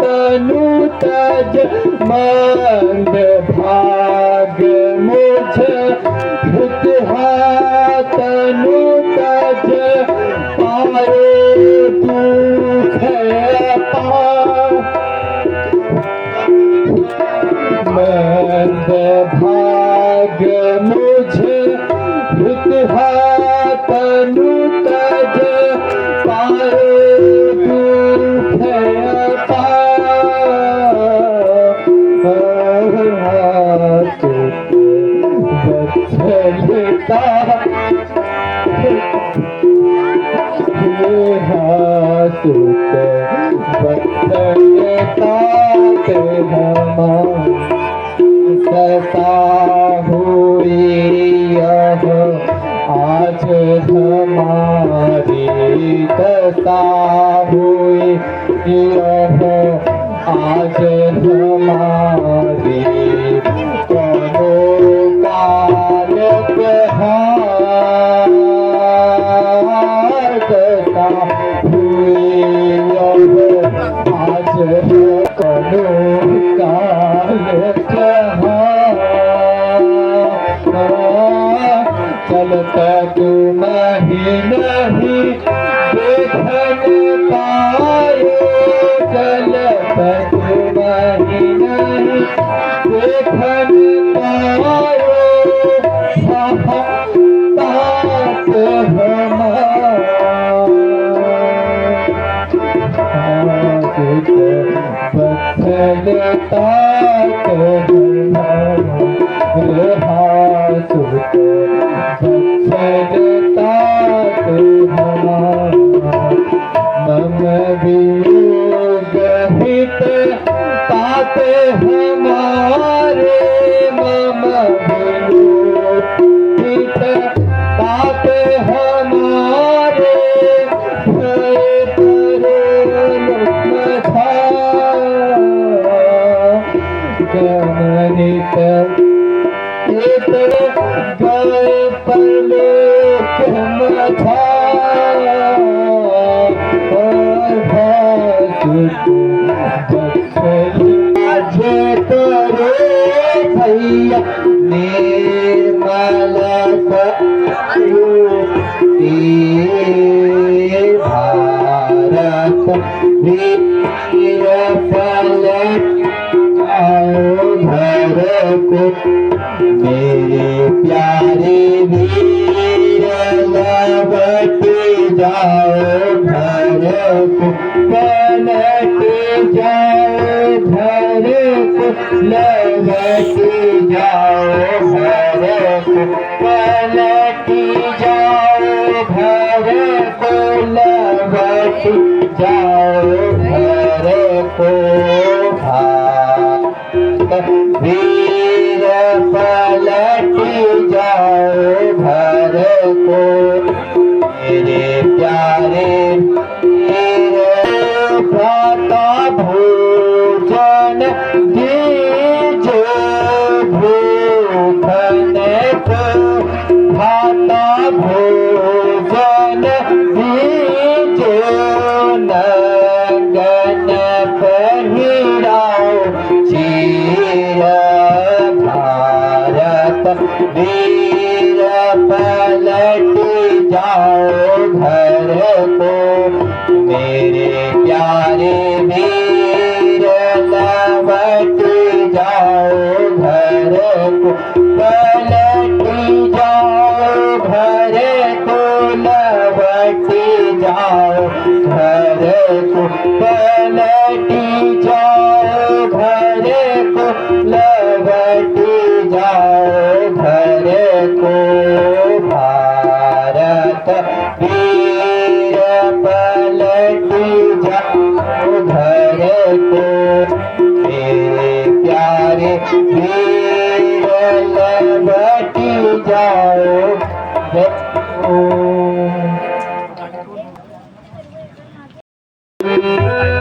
तनु तज मंद भाग मुझ हित तनु तज पारे दुख मंद भाग मुझ हित तनु तज पारे दुख सता हुई आज हमारी दशा हुई आज हमारी करो काल दशा हुई आज करो काल चलता तुम ही नहीं देखन पाए चलता तुम ही नहीं देखन पाए तात बदलता मम वियोग हित ताते हमारे मम वियोग हित ताते हमारे गणित गए परलोक मथा करो भैया निर्मल भारत वीर पलट आओ घर को मेरे प्यारे वीर लौट जाओ घर को पलट जाओ घर को लौट जाओ घर को पलट जाओ घर को लौट जाओ घर को वीर पलट जाओ घर को मेरे प्यारे वीर भ्राता भोजन दीजो भूखन को भ्राता भोजन दीजो नंगन पहिराओ चीर भारत वीर पलट जाओ घर को मेरे प्यारे वीर लौट जाओ घर को पलट जाओ घर को लौट जाओ घर को पलट जाओ घर को लौट जाओ घर को भारत वीर पलट जाओ घर को मेरे प्यारे वीर लौट जाओ घर को। पुढं जायला